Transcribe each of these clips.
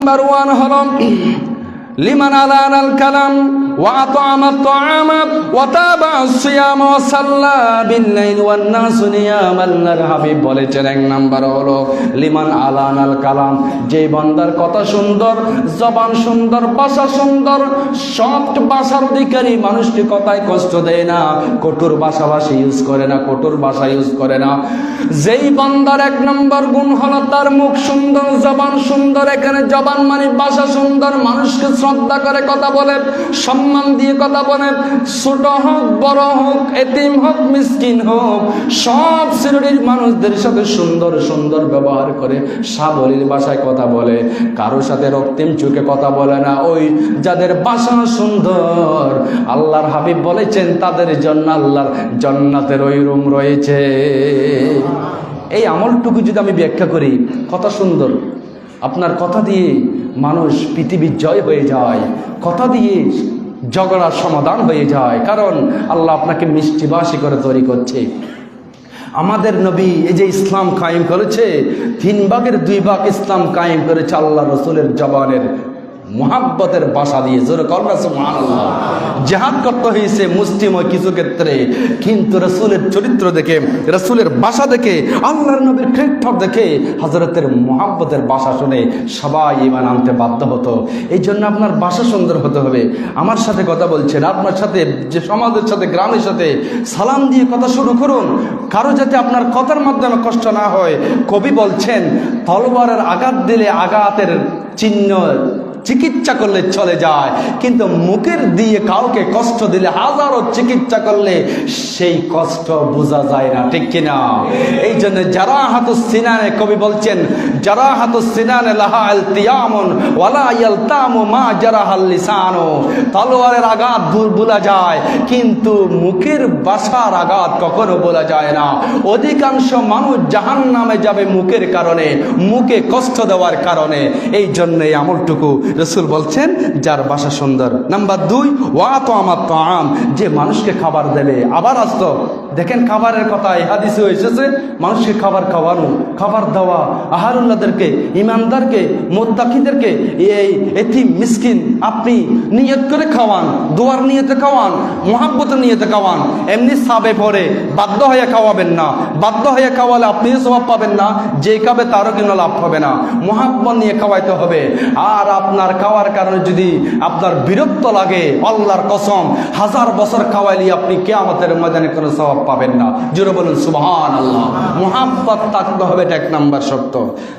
Number 1 হলো লিমান আলানাল কালাম ওয়া আতা'আমাত তা'আমা ওয়া তাবা'আস সিয়াম ওয়া সাল্লা বিল-লাইল ওয়ান নাসু নিয়াম। আল্লাহর হাবিব বলেছেন এক নাম্বার হলো লিমান আলানাল কালাম, যে বান্দার কথা সুন্দর, জবান সুন্দর, ভাষা সুন্দর, সফট ভাষার অধিকারী, মানুষকে কথায় কষ্ট দেয় না, কঠোর ভাষাভাষী ইউজ করে না, কঠোর ভাষা ইউজ করে না। যেই বান্দার এক নম্বর গুণ হলো তার মুখ সুন্দর, জবান সুন্দর। এখানে জবান মানে ভাষা সুন্দর, মানুষকে শ্রদ্ধা করে কথা বলে, সম্মান দিয়ে কথা বলে, ছোট হোক বড় হোক, এতিম হোক মিসকিন হোক, সব শ্রেণীর মানুষদের সাথে সুন্দর সুন্দর ব্যবহার করে, সাবলীল ভাষায় কথা বলে, কারোর সাথে রক্তিম চোখে কথা বলে না। ওই যাদের ভাষা সুন্দর, আল্লাহর হাবিব বলেছেন তাদের জন্য আল্লাহর জান্নাতের ওই রুম রয়েছে। এই আমলটুকু যদি আমি ব্যাখ্যা করি, কথা সুন্দর, আপনার কথা দিয়ে মানুষ পৃথিবীর জয় হয়ে যায়, কথা দিয়ে ঝগড়ার সমাধান হয়ে যায়, কারণ আল্লাহ আপনাকে মিষ্টিভাষী করে তৈরি করছে। আমাদের নবী এই যে ইসলাম কায়েম করেছে, 3 ভাগের 2 ভাগ ইসলাম কায়েম করেছে আল্লাহ রসুলের জবানের মুহাব্বতের ভাষা দিয়ে। জোরে কল্লা সুবহানাল্লাহ। জিহাদ করতে হয়েছে মুসলিমও কিছু ক্ষেত্রে, কিন্তু রসুলের চরিত্র দেখে, রসুলের ভাষা দেখে, আল্লাহর নবীর ক্যারেক্টার দেখে, হযরতের মুহাব্বতের ভাষা শুনে সবাই ঈমান আনতে বাধ্য হতো। এই জন্য আপনার ভাষা সুন্দর হতে হবে। আমার সাথে কথা বলছেন, আপনার সাথে, যে সমাজের সাথে, গ্রামের সাথে সালাম দিয়ে কথা শুরু করুন, কারো যাতে আপনার কথার মাধ্যমে কষ্ট না হয়। কবি বলছেন, তলোয়ারের আঘাত দিলে আঘাতের চিহ্ন চিকিৎসা করলে চলে যায়, কিন্তু মুখের দিয়ে কাউকে কষ্ট দিলে, হাজারো চিকিৎসা করলে সেই কষ্ট বোঝা যায় না, ঠিক কিনা? এই জন্য জারাহাতুস সিনানে, কবি বলছেন জারাহাতুস সিনানে লাহা ইলতিয়ামুন ওয়ালা ইয়ালতামু মা জারাহাল লিসানু। তলোয়ারের আঘাত ভোলা যায়, কিন্তু মুখের ভাষার আঘাত কখনো বলা যায় না। অধিকাংশ মানুষ জাহান্নামে যাবে মুখের কারণে, মুখে কষ্ট দেওয়ার কারণে। এই জন্য এই আমলটুকু রসুল বলছেন যার ভাষা সুন্দর। নাম্বার 2 ওয়া আতা'আমাত তা'আম, যে মানুষকে খাবার দেবে। আবার আসতো দেখেন খাবারের কথা এই হাদিসে এসেছে, মানুষকে খাবার খাওয়ানো, খাবার দেওয়া, আহারুল্লাহদেরকে, ইমানদারকে, মুত্তাকিদেরকে, এই এতিম মিসকিন আপনি নিয়ত করে খাওয়ান, দোয়ার নিয়তে খাওয়ান, মুহাব্বতের নিয়তে খাওয়ান। এমনি সাবে পড়ে বাধ্য হয়ে খাওয়াবেন না। বাধ্য হয়ে খাওয়ালে আপনিও সওয়াব পাবেন না, যে খাবে তারও কিন্তু লাভ হবে না। মুহাব্বত নিয়ে খাওয়াইতে হবে। আর আপনার খাওয়ার কারণে যদি আপনার বিরক্ত লাগে, আল্লাহর কসম 1000 বছর খাওয়াইলে আপনি কিয়ামতের ময়দানে কোনো সওয়াব পাবেন না। জোরে বলুন সুবহানাল্লাহ। মুহাব্বত থাকতে হবে, এটা 1 নাম্বার শর্ত।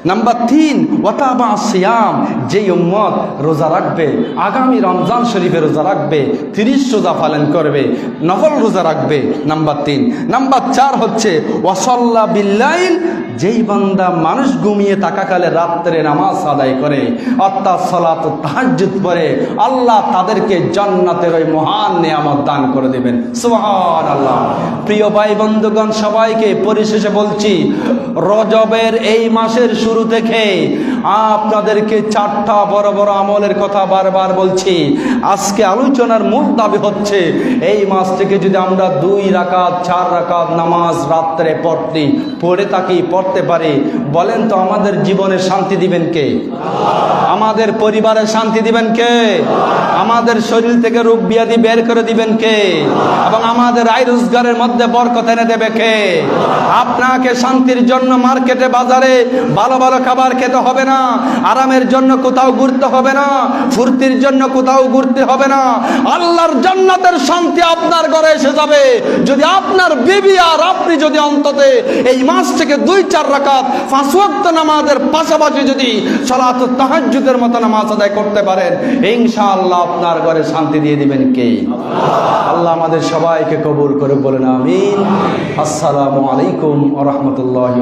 নাম্বার 3 ওয়াতাবা সিয়াম, যেই উম্মত রোজা রাখবে, আগামী রমজান শরীফে রোজা রাখবে, 30 রোজা পালন করবে, নফল রোজা রাখবে। নাম্বার 3। নাম্বার 4 হচ্ছে ওয়াসাল্লা বিল-লাইল, যেই বান্দা মানুষ ঘুমিয়ে থাকাকালে রাত্রে নামাজ আদায় করে, অর্থাৎ সালাত তাহাজ্জুদ পড়ে, আল্লাহ তাদেরকে জান্নাতের ওই মহান নিয়ামত দান করে দেবেন। সুবহানাল্লাহ। প্রিয় ভাই বন্ধুগণ, সবাইকে পরিশেষে বলছি, রজবের এই মাসের শুরু থেকে আপনাদেরকে 4টা বড় বড় আমলের কথা বারবার বলছি। আজকে আলোচনার মূল দাবি হচ্ছে, এই মাস থেকে যদি আমরা 2 রাকাত 4 রাকাত নামাজ রাত্রে পড়তে পারি, বলেন তো আমাদের জীবনে শান্তি দিবেন কে? আমাদের পরিবারের শান্তি দিবেন কে? আমাদের শরীর থেকে রোগ ব্যাধি বের করে দিবেন কে? এবং আমাদের আয় রোজগারের মধ্যে বরকত এনে দেবে কে? আপনাকে শান্তির জন্য মার্কেটে বাজারে ভালো ভালো খাবার খেতে হবে না, আরামের জন্য কোথাও ঘুরতে হবে না, ফুর্তির জন্য কোথাও ঘুরতে হবে না। আল্লাহর জান্নাতের শান্তি আপনার ঘরে এসে যাবে যদি আপনার বিবি আর আপনি যদি অন্তত এই মাস থেকে 2-4 রাকাত 5 ওয়াক্ত নামাজের পাশাপাশি যদি সালাতুত তাহাজ্জুদের মতো নামাজ আদায় করতে পারেন, ইনশাআল্লাহ আপনার ঘরে শান্তি দিয়ে দিবেন কে? আল্লাহ আমাদের সবাইকে কবুল করে বলেন আমিন। আসসালামু আলাইকুম ওয়া রাহমাতুল্লাহি।